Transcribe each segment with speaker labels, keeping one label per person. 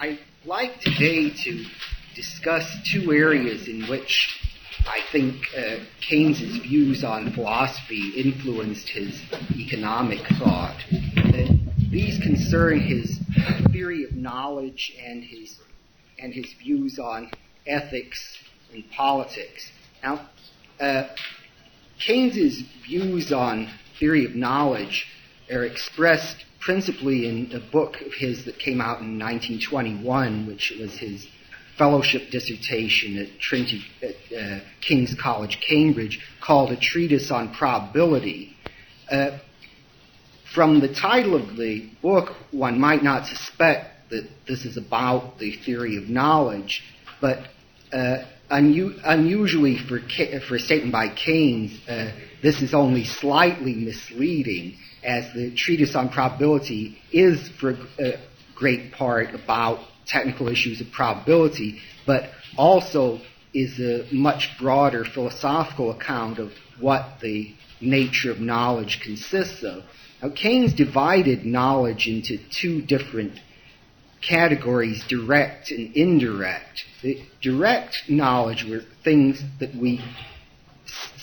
Speaker 1: I'd like today to discuss two areas in which I think Keynes's views on philosophy influenced his economic thought. These concern his theory of knowledge and his views on ethics and politics. Now, Keynes's views on theory of knowledge are expressed principally in a book of his that came out in 1921, which was his fellowship dissertation at King's College, Cambridge, called A Treatise on Probability. From the title of the book, one might not suspect that this is about the theory of knowledge, but unusually for a statement by Keynes, this is only slightly misleading, as the Treatise on Probability is for a great part about technical issues of probability, but also is a much broader philosophical account of what the nature of knowledge consists of. Now, Keynes divided knowledge into two different categories, direct and indirect. The direct knowledge were things that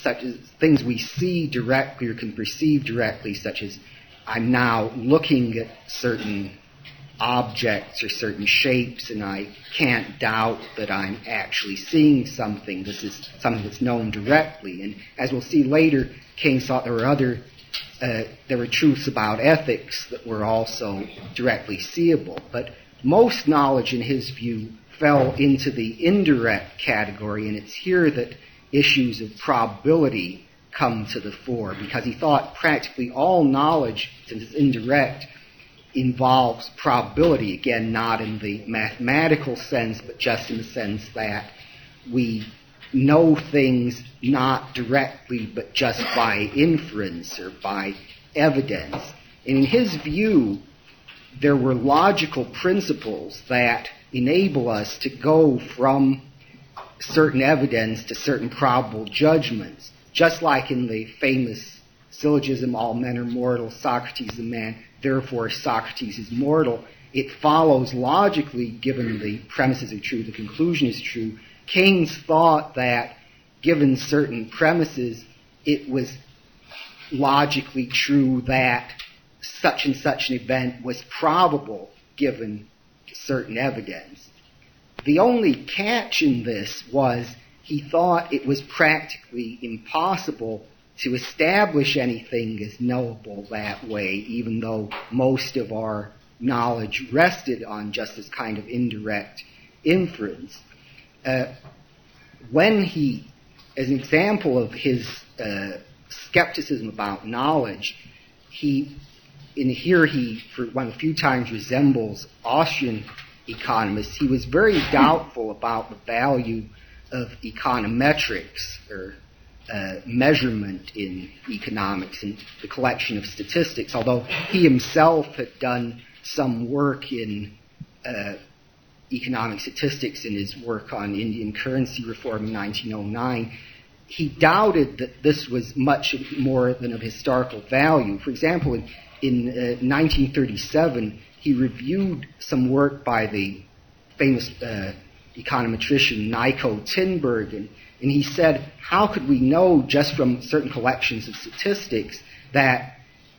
Speaker 1: such as things we see directly or can perceive directly, such as I'm now looking at certain objects or certain shapes, and I can't doubt that I'm actually seeing something. This is something that's known directly. And as we'll see later, Keynes thought there were truths about ethics that were also directly seeable. But most knowledge, in his view, fell into the indirect category, and it's here that issues of probability come to the fore, because he thought practically all knowledge, since it's indirect, involves probability. Again, not in the mathematical sense, but just in the sense that we know things not directly, but just by inference or by evidence. And in his view, there were logical principles that enable us to go from certain evidence to certain probable judgments. Just like in the famous syllogism, all men are mortal, Socrates is a man, therefore Socrates is mortal, it follows logically, given the premises are true, the conclusion is true. Keynes thought that, given certain premises, it was logically true that such and such an event was probable, given certain evidence. The only catch in this was he thought it was practically impossible to establish anything as knowable that way, even though most of our knowledge rested on just this kind of indirect inference. When he, as an example of his skepticism about knowledge, he, for one of the few times, resembles Austrian economists. He was very doubtful about the value of econometrics, or measurement in economics, and the collection of statistics, although he himself had done some work in economic statistics in his work on Indian currency reform in 1909. He doubted that this was much more than of historical value. For example, in 1937, he reviewed some work by the famous econometrician Nico Tinbergen, and he said, how could we know just from certain collections of statistics that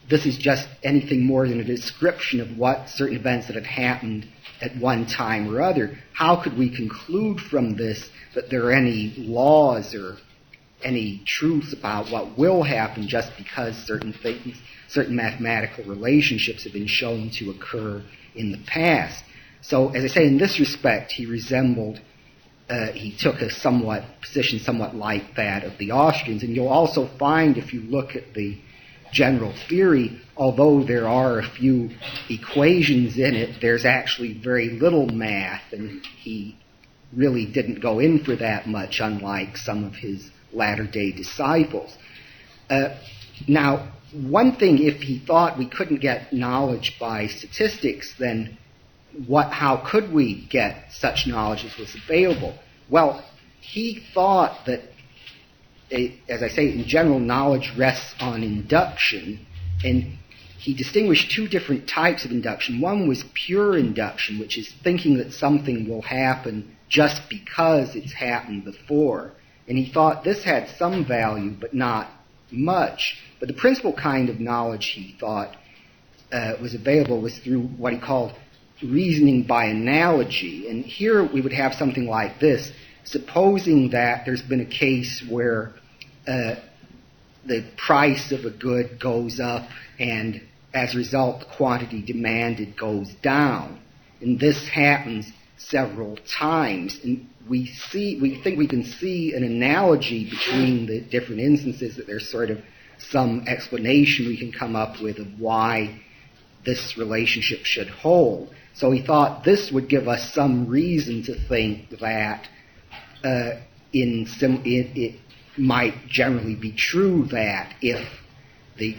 Speaker 1: this is just anything more than a description of what certain events that had happened at one time or other? How could we conclude from this that there are any laws or any truths about what will happen just because certain things, certain mathematical relationships have been shown to occur in the past? So, as I say, in this respect, he resembled, he took a position somewhat like that of the Austrians. And you'll also find, if you look at the general theory, although there are a few equations in it, there's actually very little math, and he really didn't go in for that much, unlike some of his latter-day disciples. Now, one thing, if he thought we couldn't get knowledge by statistics, then how could we get such knowledge as was available? Well, he thought that, as I say, in general, knowledge rests on induction, and he distinguished two different types of induction. One was pure induction, which is thinking that something will happen just because it's happened before. And he thought this had some value, but not much. But the principal kind of knowledge he thought was available was through what he called reasoning by analogy. And here we would have something like this. Supposing that there's been a case where the price of a good goes up and as a result the quantity demanded goes down. And this happens several times. And we think we can see an analogy between the different instances, that there's sort of some explanation we can come up with of why this relationship should hold. So he thought this would give us some reason to think that it might generally be true that if the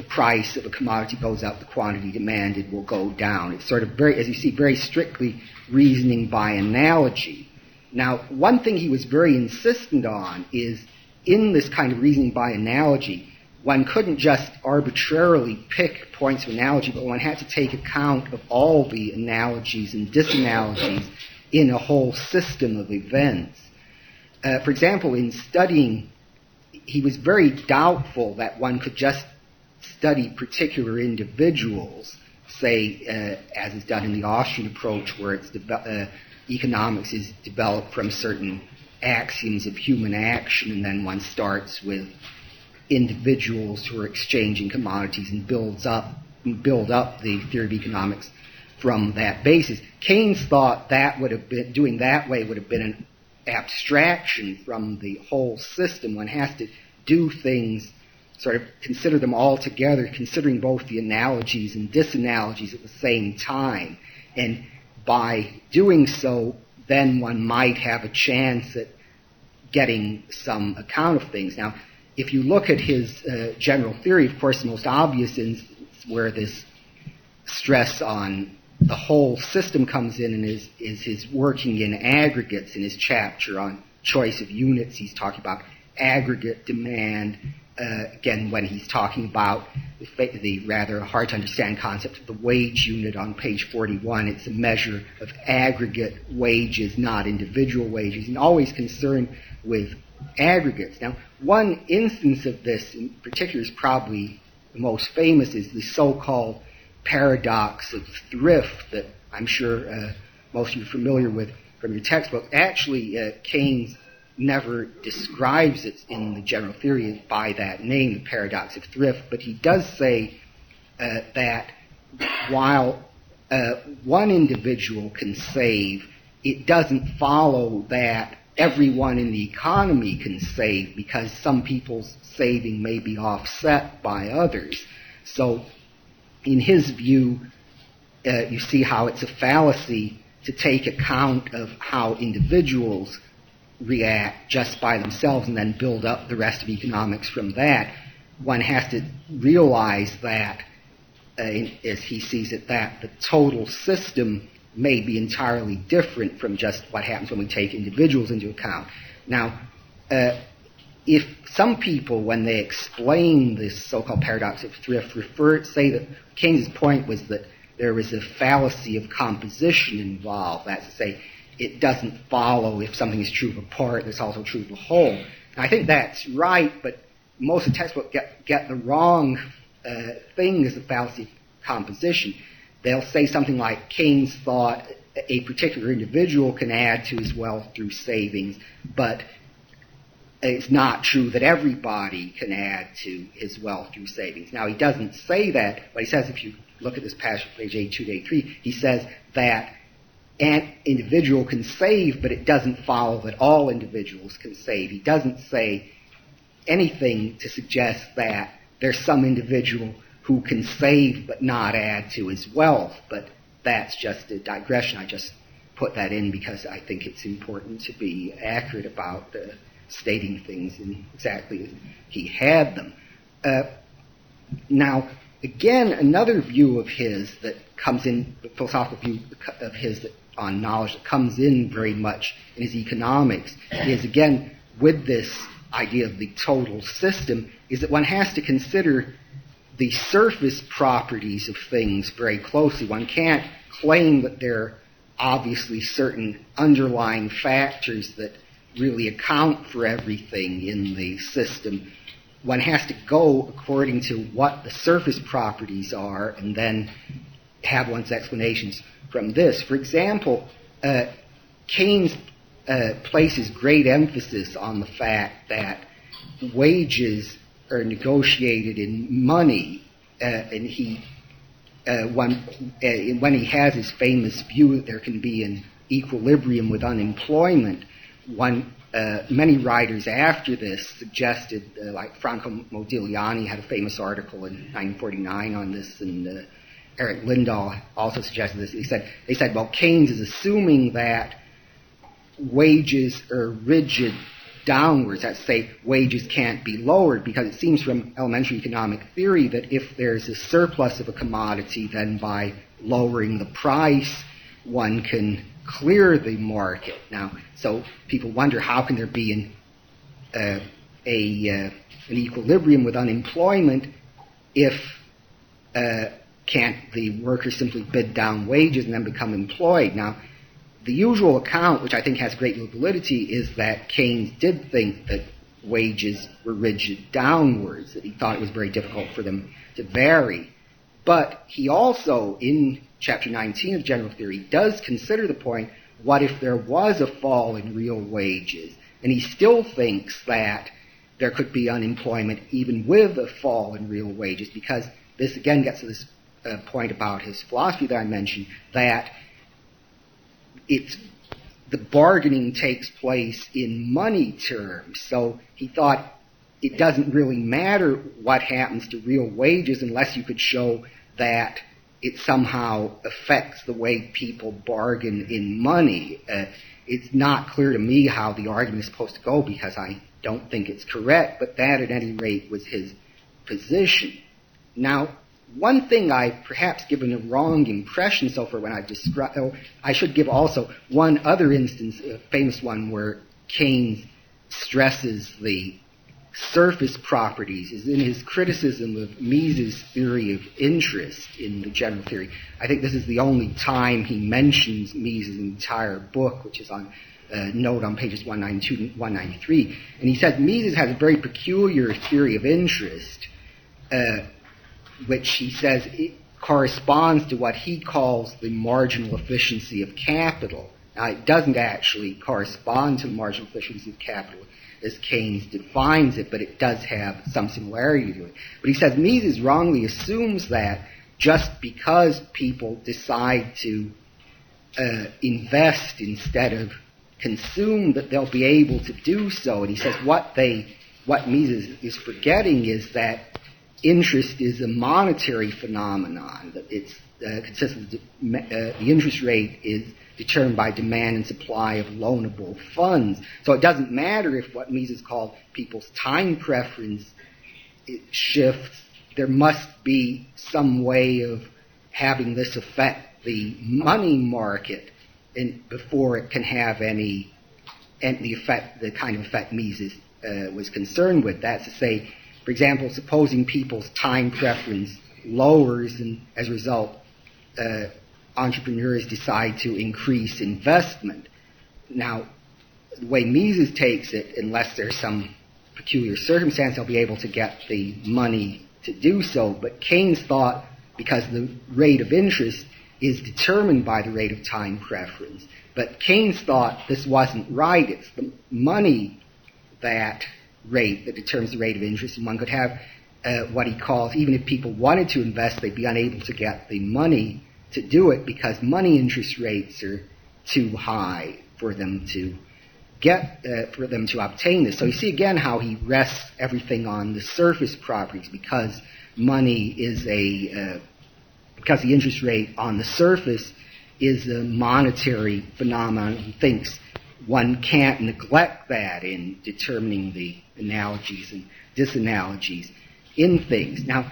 Speaker 1: price of a commodity goes up, the quantity demanded will go down. It's sort of very, as you see, very strictly reasoning by analogy. Now, one thing he was very insistent on is, in this kind of reasoning by analogy, one couldn't just arbitrarily pick points of analogy, but one had to take account of all the analogies and disanalogies in a whole system of events. For example, in studying, he was very doubtful that one could just study particular individuals, say, as is done in the Austrian approach, where it's economics is developed from certain axioms of human action, and then one starts with individuals who are exchanging commodities and build up the theory of economics from that basis. Keynes thought doing that way would have been an abstraction from the whole system. One has to do things, sort of consider them all together, considering both the analogies and disanalogies at the same time. And by doing so, then one might have a chance at getting some account of things. Now, if you look at his general theory, of course, the most obvious instance where this stress on the whole system comes in and is his working in aggregates in his chapter on choice of units. He's talking about aggregate demand. Again, when he's talking about the rather hard to understand concept of the wage unit on page 41, it's a measure of aggregate wages, not individual wages, and always concerned with aggregates. Now, one instance of this in particular is probably the most famous, is the so-called paradox of thrift that I'm sure most of you are familiar with from your textbook. Actually, Keynes never describes it in the general theory by that name, the paradox of thrift, but he does say that while one individual can save, it doesn't follow that everyone in the economy can save, because some people's saving may be offset by others. So in his view, you see how it's a fallacy to take account of how individuals react just by themselves and then build up the rest of economics from that. One has to realize that, as he sees it, that the total system may be entirely different from just what happens when we take individuals into account. Now, if some people, when they explain this so-called paradox of thrift, say that Keynes's point was that there was a fallacy of composition involved. That's to say, it doesn't follow if something is true of a part, it's also true of a whole. And I think that's right, but most of the textbooks get the wrong thing as a fallacy of composition. They'll say something like Keynes thought a particular individual can add to his wealth through savings, but it's not true that everybody can add to his wealth through savings. Now, he doesn't say that, but he says, if you look at this passage, page 82 to 83, he says that an individual can save, but it doesn't follow that all individuals can save. He doesn't say anything to suggest that there's some individual who can save but not add to his wealth, but that's just a digression. I just put that in because I think it's important to be accurate about stating things in exactly as he had them. Now, again, another view of his that comes in, the philosophical view of his on knowledge that comes in very much in his economics, is again with this idea of the total system, is that one has to consider the surface properties of things very closely. One can't claim that there are obviously certain underlying factors that really account for everything in the system. One has to go according to what the surface properties are and then have one's explanations from this. For example, Keynes places great emphasis on the fact that wages are negotiated in money, and when he has his famous view that there can be an equilibrium with unemployment, many writers after this suggested, like Franco Modigliani had a famous article in 1949 on this, and Eric Lindahl also suggested this. They said, well, Keynes is assuming that wages are rigid downwards. That's to say, wages can't be lowered, because it seems from elementary economic theory that if there's a surplus of a commodity, then by lowering the price, one can clear the market. Now, so people wonder, how can there be an equilibrium with unemployment if can't the workers simply bid down wages and then become employed? Now, the usual account, which I think has great validity, is that Keynes did think that wages were rigid downwards, that he thought it was very difficult for them to vary. But he also, in Chapter 19 of General Theory, does consider the point, what if there was a fall in real wages? And he still thinks that there could be unemployment even with a fall in real wages, because this again gets to this point about his philosophy that I mentioned, that the bargaining takes place in money terms. So he thought it doesn't really matter what happens to real wages unless you could show that it somehow affects the way people bargain in money. It's not clear to me how the argument is supposed to go, because I don't think it's correct, but that at any rate was his position. Now, one thing I've perhaps given a wrong impression so far when I've described, I should give also one other instance, a famous one where Keynes stresses the surface properties, is in his criticism of Mises' theory of interest in the general theory. I think this is the only time he mentions Mises' entire book, which is on note on pages 192 and 193. And he says Mises has a very peculiar theory of interest, which he says it corresponds to what he calls the marginal efficiency of capital. Now, it doesn't actually correspond to the marginal efficiency of capital as Keynes defines it, but it does have some similarity to it. But he says Mises wrongly assumes that just because people decide to invest instead of consume, that they'll be able to do so. And he says what Mises is forgetting is that interest is a monetary phenomenon, that it's consistent. The interest rate is determined by demand and supply of loanable funds. So it doesn't matter if what Mises called people's time preference shifts. There must be some way of having this affect the money market before it can have any the kind of effect Mises was concerned with. That's to say, for example, supposing people's time preference lowers, and as a result, entrepreneurs decide to increase investment. Now, the way Mises takes it, unless there's some peculiar circumstance, they'll be able to get the money to do so. But Keynes thought, because the rate of interest is determined by the rate of time preference, but Keynes thought this wasn't right. It's the money rate that determines the rate of interest, and one could have what he calls, even if people wanted to invest, they'd be unable to get the money to do it because money interest rates are too high for them to obtain this. So you see again how he rests everything on the surface properties, because money is because the interest rate on the surface is a monetary phenomenon. He thinks one can't neglect that in determining the analogies and disanalogies in things. Now,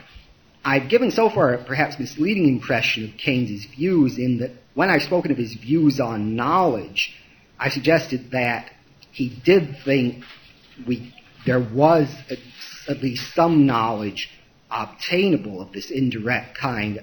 Speaker 1: I've given so far a perhaps misleading impression of Keynes's views, in that when I've spoken of his views on knowledge, I suggested that he did think there was at least some knowledge obtainable of this indirect kind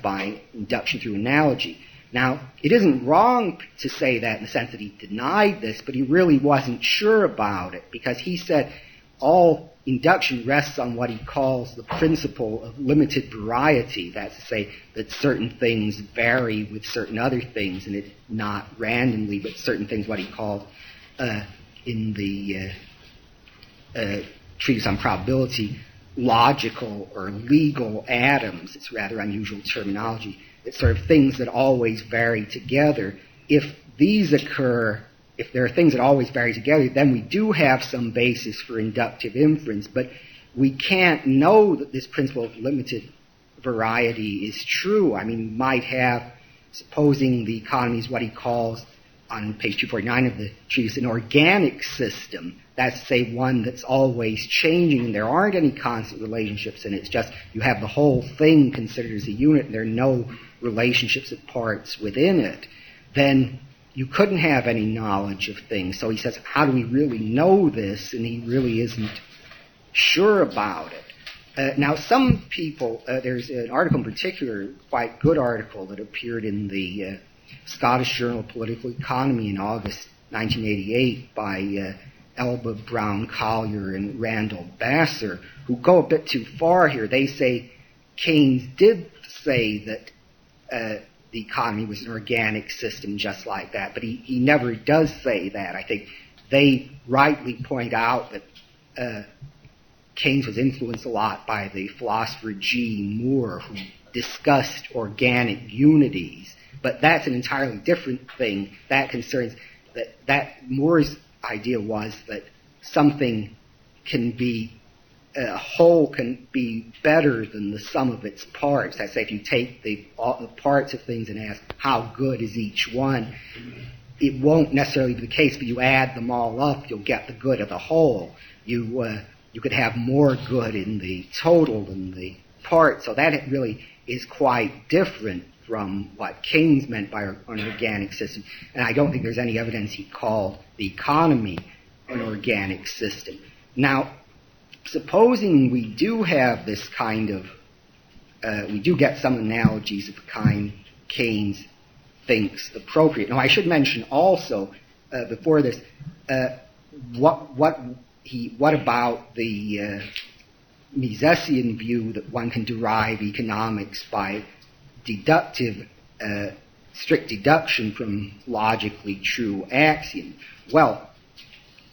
Speaker 1: by induction through analogy. Now, it isn't wrong to say that in the sense that he denied this, but he really wasn't sure about it, because he said all induction rests on what he calls the principle of limited variety. That's to say that certain things vary with certain other things, and it not randomly, but certain things, what he called in the treatise on probability, logical or legal atoms. It's rather unusual terminology. It's sort of things that always vary together. If these occur, if there are things that always vary together, then we do have some basis for inductive inference, but we can't know that this principle of limited variety is true. I mean, we might have, supposing the economy is what he calls, on page 249 of the treatise, an organic system. That's to say one that's always changing, and there aren't any constant relationships in it. It's just you have the whole thing considered as a unit, and there are no relationships of parts within it. Then you couldn't have any knowledge of things. So he says, how do we really know this? And he really isn't sure about it. Now, some people, there's an article in particular, quite good article, that appeared in the Scottish Journal of Political Economy in August 1988 by Elba Brown Collier and Randall Basser, who go a bit too far here. They say Keynes did say that the economy was an organic system just like that, but he never does say that. I think they rightly point out that Keynes was influenced a lot by the philosopher G. Moore, who discussed organic unities. But that's an entirely different thing. That concerns that Moore's idea was that something can be, a whole can be better than the sum of its parts. That's say if you take the parts of things and ask how good is each one, it won't necessarily be the case, but you add them all up, you'll get the good of the whole. You could have more good in the total than the part. So that really is quite different from what Keynes meant by an organic system. And I don't think there's any evidence he called the economy an organic system. Now, supposing we do have this kind of, we do get some analogies of the kind Keynes thinks appropriate. Now, I should mention also, before this, what about the Misesian view that one can derive economics by deductive, strict deduction from logically true axioms? Well,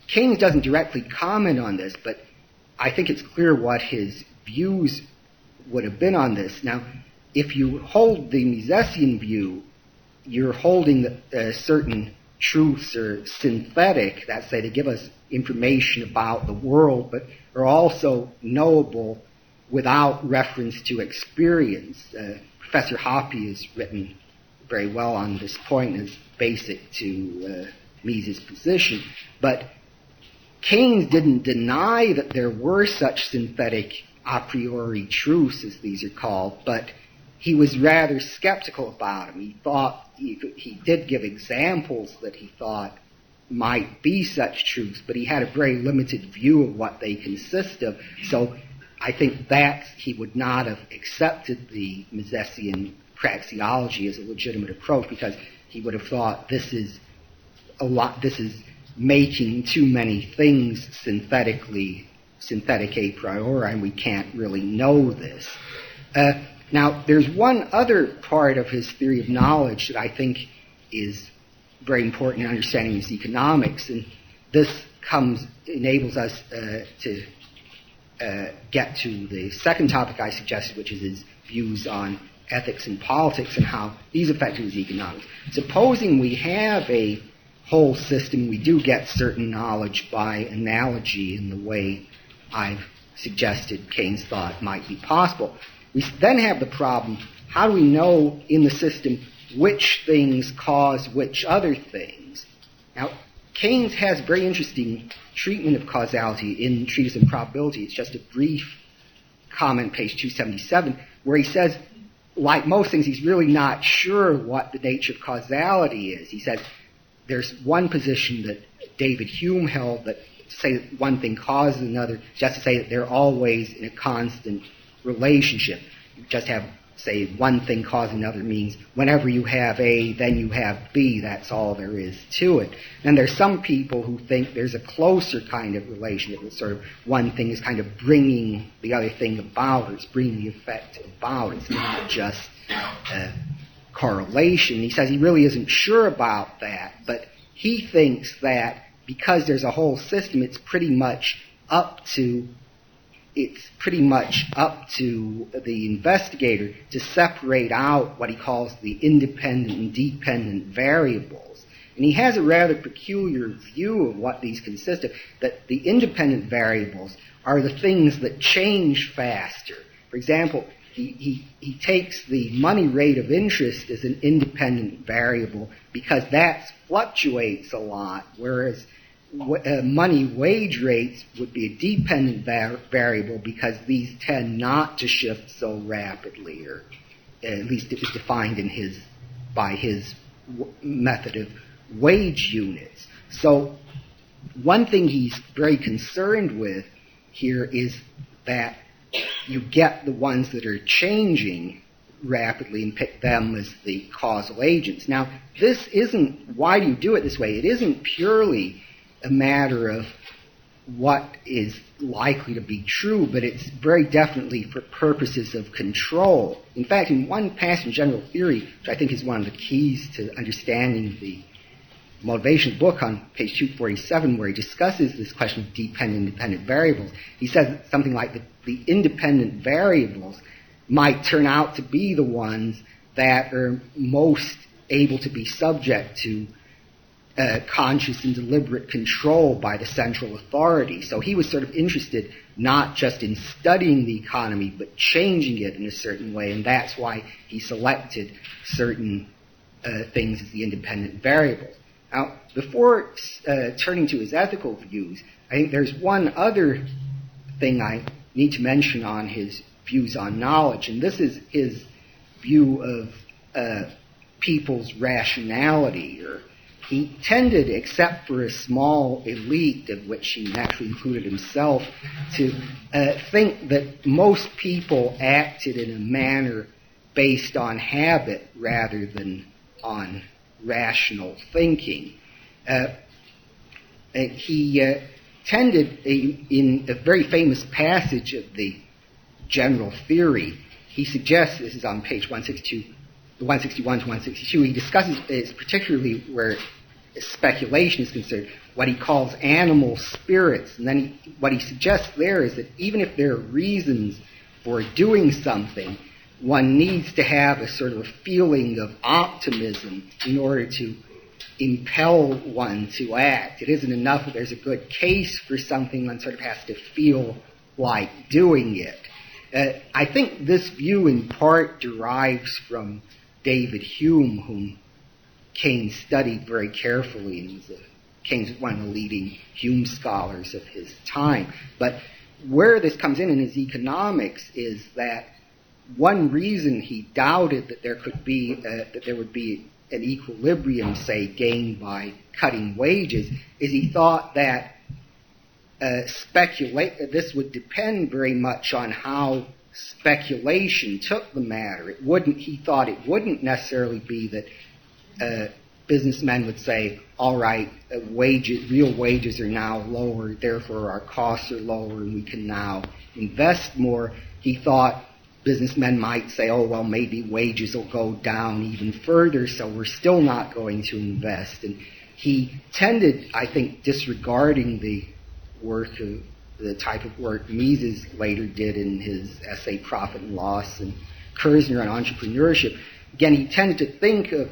Speaker 1: Keynes doesn't directly comment on this, but I think it's clear what his views would have been on this. Now, if you hold the Misesian view, you're holding that certain truths are synthetic, that's say they give us information about the world, but are also knowable without reference to experience. Professor Hoppe has written very well on this point and is basic to Mises' position. But Keynes didn't deny that there were such synthetic a priori truths, as these are called, but he was rather skeptical about them. He thought he did give examples that he thought might be such truths, but he had a very limited view of what they consist of. So I think that he would not have accepted the Misesian praxeology as a legitimate approach, because he would have thought this is making too many things synthetic a priori, and we can't really know this. Now, there's one other part of his theory of knowledge that I think is very important in understanding his economics, and this enables us to get to the second topic I suggested, which is his views on ethics and politics and how these affect his economics. Supposing we have a whole system, we do get certain knowledge by analogy in the way I've suggested Keynes thought might be possible. We then have the problem, how do we know in the system which things cause which other things? Now, Keynes has very interesting treatment of causality in Treatise on Probability. It's just a brief comment, page 277, where he says, like most things, he's really not sure what the nature of causality is. He says there's one position that David Hume held, that to say that one thing causes another, just to say that they're always in a constant relationship. You just have, say, one thing causing another means whenever you have A, then you have B. That's all there is to it. And there's some people who think there's a closer kind of relationship. It's sort of one thing is kind of bringing the other thing about, or it's bringing the effect about. It's not just correlation. He says he really isn't sure about that, but he thinks that because there's a whole system, it's pretty much up to the investigator to separate out what he calls the independent and dependent variables. And he has a rather peculiar view of what these consist of, that the independent variables are the things that change faster. For example, he takes the money rate of interest as an independent variable because that fluctuates a lot, whereas money wage rates would be a dependent variable because these tend not to shift so rapidly, or at least it was defined by his method of wage units. So one thing he's very concerned with here is that you get the ones that are changing rapidly and pick them as the causal agents. Now, why do you do it this way? It isn't purely a matter of what is likely to be true, but it's very definitely for purposes of control. In fact, in one passage in general theory, which I think is one of the keys to understanding the motivation book on page 247, where he discusses this question of dependent and independent variables, he says something like the independent variables might turn out to be the ones that are most able to be subject to conscious and deliberate control by the central authority. So he was sort of interested not just in studying the economy, but changing it in a certain way, and that's why he selected certain things as the independent variables. Now, before turning to his ethical views, I think there's one other thing I need to mention on his views on knowledge, and this is his view of people's rationality. He tended, except for a small elite, of which he naturally included himself, to think that most people acted in a manner based on habit rather than on rational thinking. He tended, in a very famous passage of the general theory, he suggests, this is on page 161 to 162, he discusses, particularly where speculation is concerned, what he calls animal spirits. And then what he suggests there is that even if there are reasons for doing something, one needs to have a sort of a feeling of optimism in order to impel one to act. It isn't enough that there's a good case for something, one sort of has to feel like doing it. I think this view in part derives from David Hume, whom Keynes studied very carefully, and Keynes was one of the leading Hume scholars of his time. But where this comes in his economics is that one reason he doubted that there would be an equilibrium, say, gained by cutting wages, is he thought that this would depend very much on how speculation took the matter. He thought it wouldn't necessarily be that businessmen would say, all right, real wages are now lower, therefore our costs are lower and we can now invest more. He thought businessmen might say, oh, well, maybe wages will go down even further, so we're still not going to invest. And he tended, I think, disregarding the type of work Meeses later did in his essay Profit and Loss, and Kerzner on entrepreneurship. Again, he tended to think of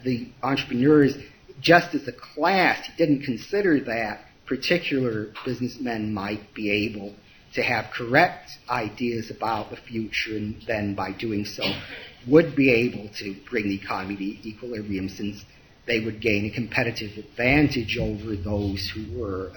Speaker 1: the entrepreneurs just as a class. He didn't consider that particular businessmen might be able to have correct ideas about the future, and then by doing so would be able to bring the economy to equilibrium, since they would gain a competitive advantage over those who were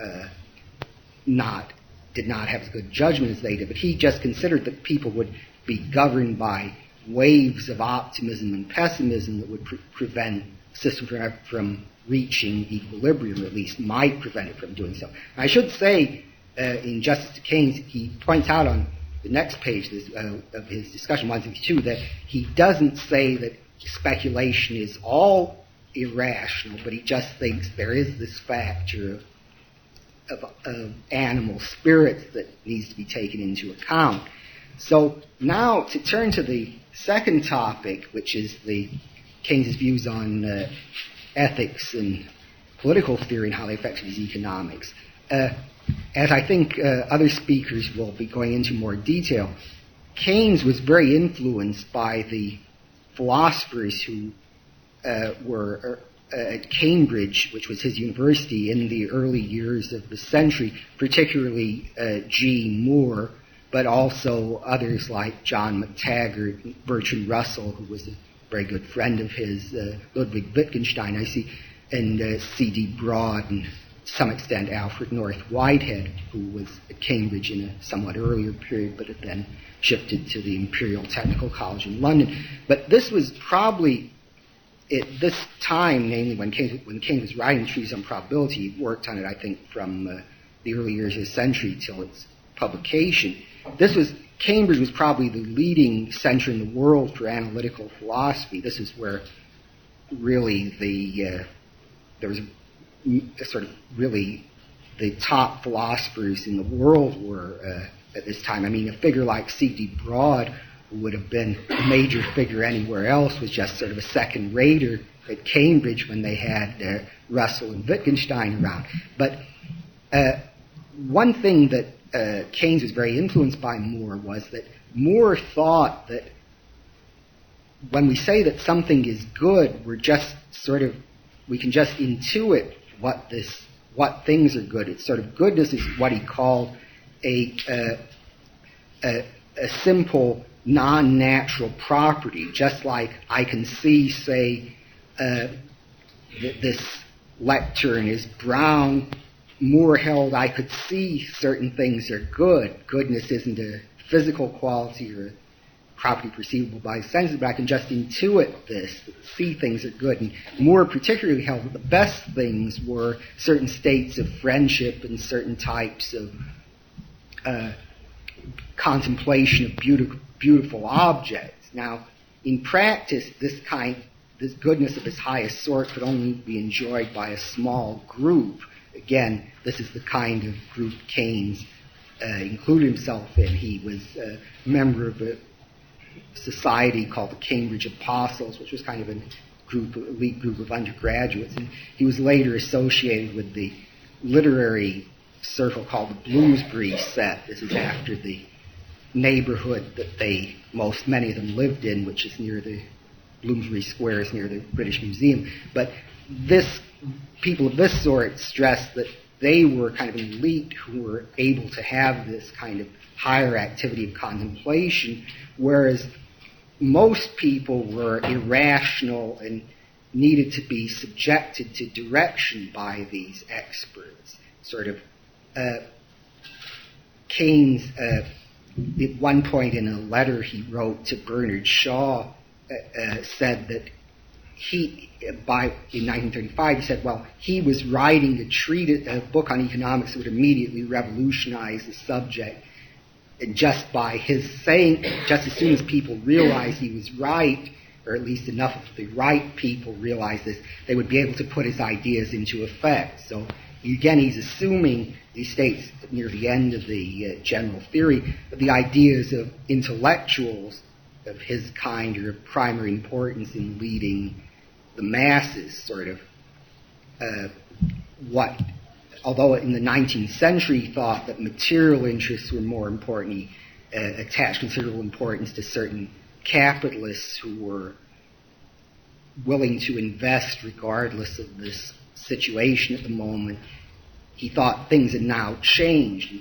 Speaker 1: did not have as good judgment as they did. But he just considered that people would be governed by waves of optimism and pessimism that would prevent the system from reaching equilibrium, or at least might prevent it from doing so. I should say, in Justice to Keynes, he points out on the next page of his discussion, 162, that he doesn't say that speculation is all irrational, but he just thinks there is this factor of animal spirits that needs to be taken into account. So now to turn to the second topic, which is Keynes' views on ethics and political theory and how they affect his economics. As I think other speakers will be going into more detail, Keynes was very influenced by the philosophers who were at Cambridge, which was his university, in the early years of the century, particularly G. Moore, but also others like John McTaggart, Bertrand Russell, who was a very good friend of his, Ludwig Wittgenstein, I see, and C.D. Broad, and to some extent Alfred North Whitehead, who was at Cambridge in a somewhat earlier period, but had then shifted to the Imperial Technical College in London. But this was probably at this time, namely when Keynes was writing Treatise on Probability, he worked on it, I think, from the early years of the century till its publication. Cambridge was probably the leading center in the world for analytical philosophy. This is where really there was sort of really the top philosophers in the world were at this time. I mean, a figure like C.D. Broad, who would have been a major figure anywhere else, was just sort of a second-rater at Cambridge when they had Russell and Wittgenstein around. But one thing that Keynes was very influenced by Moore was that Moore thought that when we say that something is good, we can just intuit what things are good. It's sort of goodness is what he called a simple non-natural property, just like I can see, say, this lectern is brown. Moore held I could see certain things are good. Goodness isn't a physical quality or a property perceivable by senses, but I can just intuit this, see things are good. And Moore particularly held that the best things were certain states of friendship and certain types of contemplation of beautiful objects. Now, in practice, this goodness of this highest sort could only be enjoyed by a small group. Again, this is the kind of group Keynes included himself in. He was a member of a society called the Cambridge Apostles, which was kind of a elite group of undergraduates. And he was later associated with the literary circle called the Bloomsbury set. This is after the neighborhood that many of them lived in, which is near the Bloomsbury Square, is near the British Museum. But people of this sort stressed that they were kind of an elite who were able to have this kind of higher activity of contemplation, whereas most people were irrational and needed to be subjected to direction by these experts. Keynes, at one point in a letter he wrote to Bernard Shaw, said that in 1935, he said, well, he was writing a book on economics that would immediately revolutionize the subject. And just by his saying, just as soon as people realized he was right, or at least enough of the right people realized this, they would be able to put his ideas into effect. So again, he's assuming, he states near the end of the general theory, that the ideas of intellectuals of his kind are of primary importance in leading the masses, although in the 19th century he thought that material interests were more important, he attached considerable importance to certain capitalists who were willing to invest regardless of this situation at the moment. He thought things had now changed.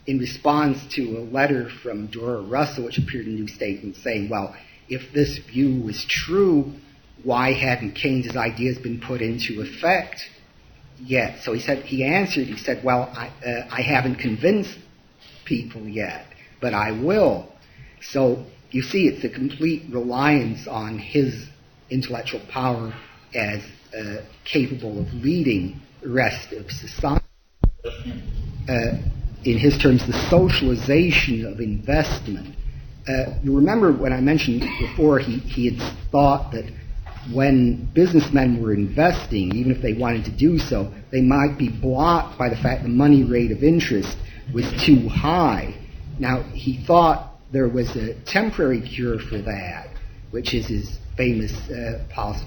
Speaker 1: In response to a letter from Dora Russell, which appeared in New Statesman, saying, well, if this view was true, why hadn't Keynes' ideas been put into effect yet? So he answered, well, I haven't convinced people yet, but I will. So you see, it's a complete reliance on his intellectual power as capable of leading the rest of society. in his terms, the socialization of investment. You remember when I mentioned before he had thought that when businessmen were investing, even if they wanted to do so, they might be blocked by the fact the money rate of interest was too high. Now, he thought there was a temporary cure for that, which is his famous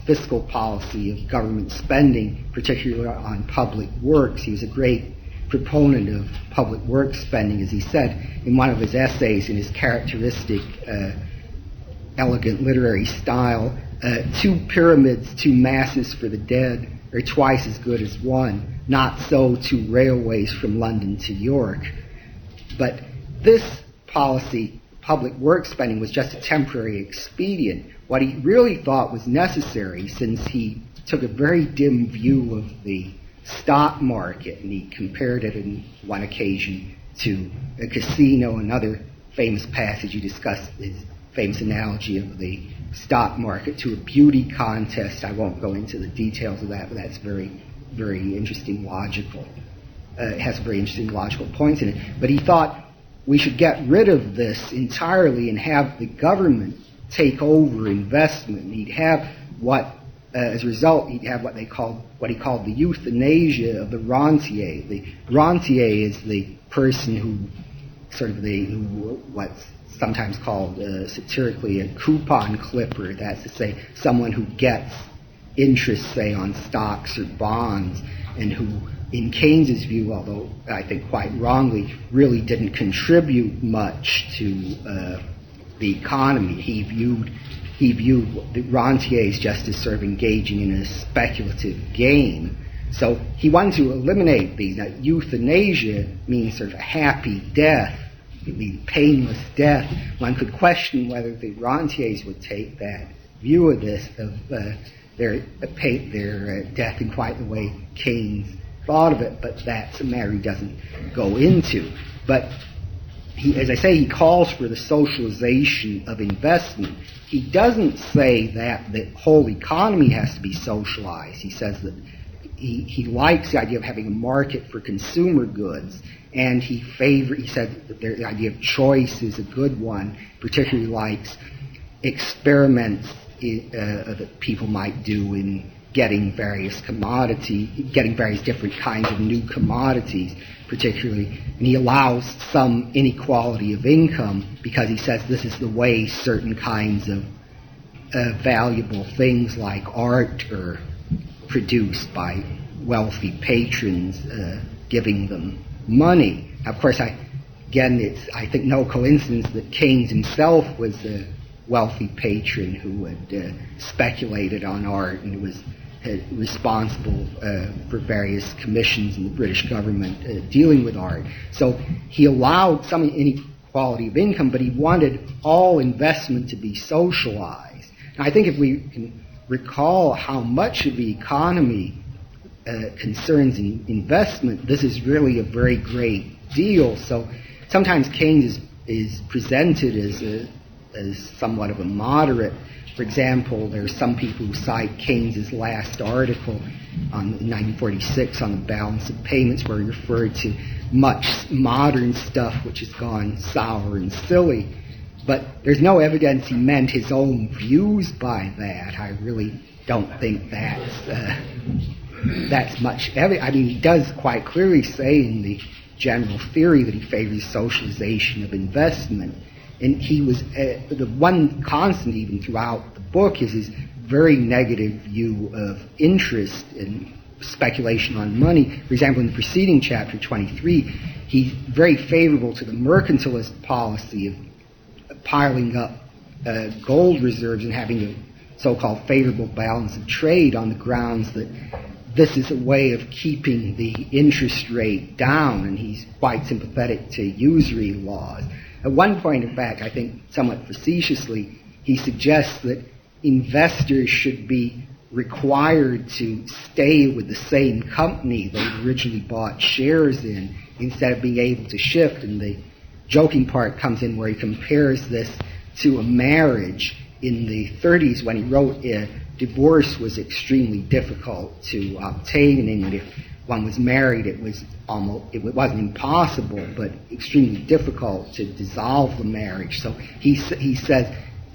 Speaker 1: fiscal policy of government spending, particularly on public works. He was a great proponent of public works spending, as he said in one of his essays, in his characteristic elegant literary style, 2 pyramids, 2 masses for the dead are twice as good as one, not so 2 railways from London to York. But this policy, public works spending, was just a temporary expedient. What he really thought was necessary, since he took a very dim view of the stock market, and he compared it in one occasion to a casino. Another famous passage he discussed his famous analogy of the stock market to a beauty contest. I won't go into the details of that, but that's very, very interesting logical. It has very interesting logical points in it. But he thought we should get rid of this entirely and have the government take over investment. And he'd have as a result, he'd have what he called the euthanasia of the rentier. The rentier is the person who what's sometimes called satirically a coupon clipper. That's to say, someone who gets interest, say, on stocks or bonds, and who, in Keynes's view, although I think quite wrongly, really didn't contribute much to the economy. He viewed the rentiers just as sort of engaging in a speculative game. So he wanted to eliminate these. Now, euthanasia means sort of a happy death, the painless death. One could question whether the rentiers would take that view of this, of their death in quite the way Keynes thought of it, but that's a matter he doesn't go into. But as I say, he calls for the socialization of investment. He doesn't say that the whole economy has to be socialized. He says that he likes the idea of having a market for consumer goods, and he said that the idea of choice is a good one. Particularly likes experiments that people might do in getting various different kinds of new commodities, particularly, and he allows some inequality of income because he says this is the way certain kinds of valuable things like art are produced by wealthy patrons giving them money. Now, of course, it's I think no coincidence that Keynes himself was a wealthy patron who had speculated on art and was responsible for various commissions in the British government dealing with art. So he allowed some inequality of income, but he wanted all investment to be socialized. Now, I think if we can recall how much of the economy concerns investment, this is really a very great deal. So sometimes Keynes is presented as somewhat of a moderate. For example, there are some people who cite Keynes's last article in 1946 on the balance of payments, where he referred to much modern stuff which has gone sour and silly. But there's no evidence he meant his own views by that. I really don't think that's much evidence. I mean, he does quite clearly say in the general theory that he favors socialization of investment. And he was, the one constant even throughout the book is his very negative view of interest and speculation on money. For example, in the preceding chapter, 23, he's very favorable to the mercantilist policy of piling up gold reserves and having a so-called favorable balance of trade on the grounds that this is a way of keeping the interest rate down, and he's quite sympathetic to usury laws. At one point, in fact, I think somewhat facetiously, he suggests that investors should be required to stay with the same company they originally bought shares in instead of being able to shift. And the joking part comes in where he compares this to a marriage in the 30s when he wrote divorce was extremely difficult to obtain in England. If one was married, it wasn't impossible, but extremely difficult to dissolve the marriage. So he says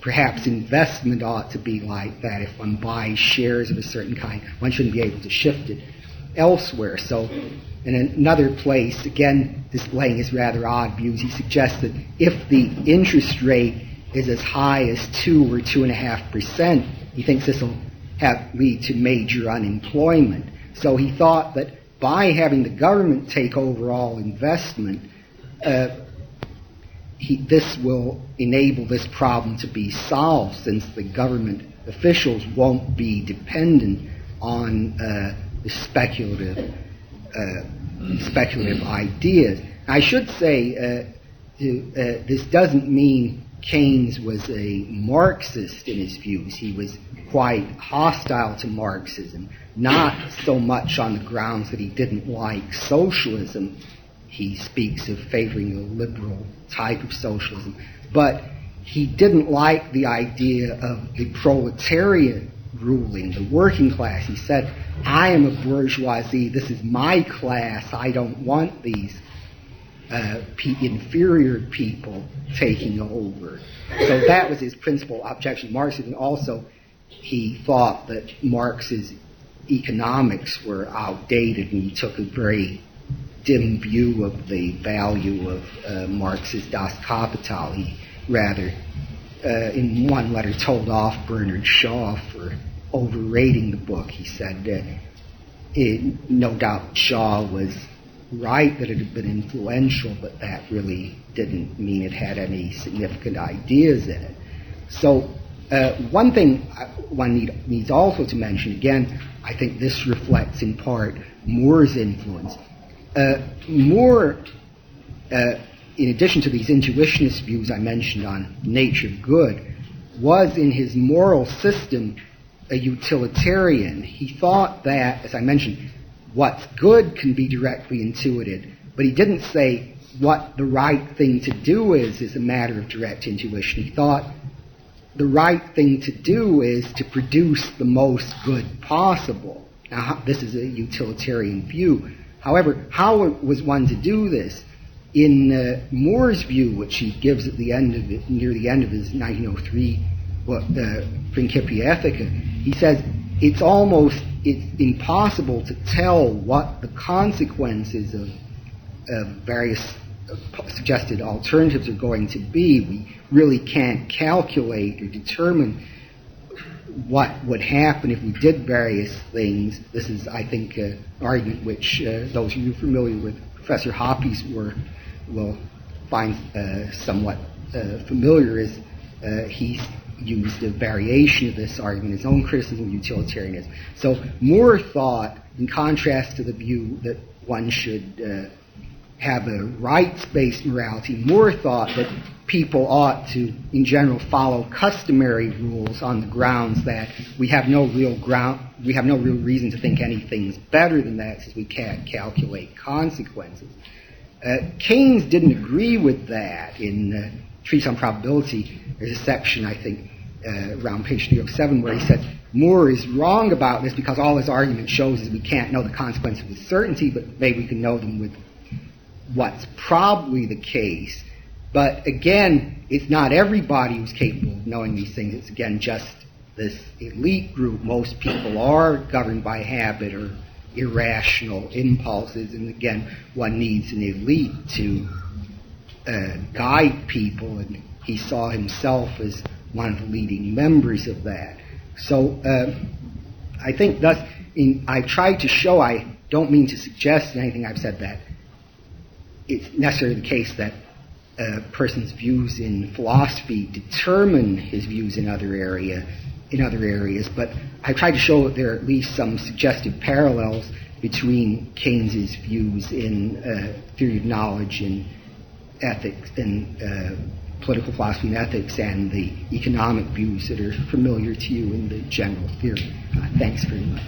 Speaker 1: perhaps investment ought to be like that. If one buys shares of a certain kind, one shouldn't be able to shift it elsewhere. So in another place, again displaying his rather odd views, he suggests that if the interest rate is as high as 2 or 2.5%, he thinks this will lead to major unemployment. So he thought that by having the government take over all investment, this will enable this problem to be solved, since the government officials won't be dependent on the speculative ideas. I should say this doesn't mean Keynes was a Marxist in his views. He was quite hostile to Marxism, not so much on the grounds that he didn't like socialism. He speaks of favoring a liberal type of socialism, but he didn't like the idea of the proletariat ruling, the working class. He said, I am a bourgeoisie, this is my class, I don't want these inferior people taking over. So that was his principal objection to Marxism. Also, he thought that Marx's economics were outdated, and he took a very dim view of the value of Marx's Das Kapital. He rather, in one letter, told off Bernard Shaw for overrating the book. He said, no doubt Shaw was right that it had been influential, but that really didn't mean it had any significant ideas in it. So one thing one needs also to mention, again, I think this reflects in part Moore's influence. Moore, in addition to these intuitionist views I mentioned on nature of good, was in his moral system a utilitarian. He thought that, as I mentioned, what's good can be directly intuited, but he didn't say what the right thing to do is a matter of direct intuition. He thought the right thing to do is to produce the most good possible. Now, this is a utilitarian view. However, how was one to do this? In Moore's view, which he gives at the end of it, near the end of his 1903 book, Principia Ethica, he says it's impossible to tell what the consequences of various suggested alternatives are going to be. We really can't calculate or determine what would happen if we did various things. This is, I think, an argument which those of you familiar with Professor Hoppy's work will find somewhat familiar, is he used a variation of this argument, his own criticism of utilitarianism. So Moore thought, in contrast to the view that one should have a rights-based morality, Moore thought that people ought to, in general, follow customary rules on the grounds that we have no real reason to think anything's better than that, since we can't calculate consequences. Keynes didn't agree with that. In Treatise on Probability, there's a section, I think, around page 307, where he says Moore is wrong about this because all his argument shows is we can't know the consequences with certainty, but maybe we can know them with what's probably the case. But again, it's not everybody who's capable of knowing these things. It's, again, just this elite group. Most people are governed by habit or irrational impulses, and again, one needs an elite to guide people, and he saw himself as one of the leading members of that. So I think thus, I tried to show, I don't mean to suggest in anything I've said that it's necessarily the case that a person's views in philosophy determine his views in other areas, but I tried to show that there are at least some suggestive parallels between Keynes's views in theory of knowledge and ethics and political philosophy and ethics, and the economic views that are familiar to you in the general theory. Thanks very much.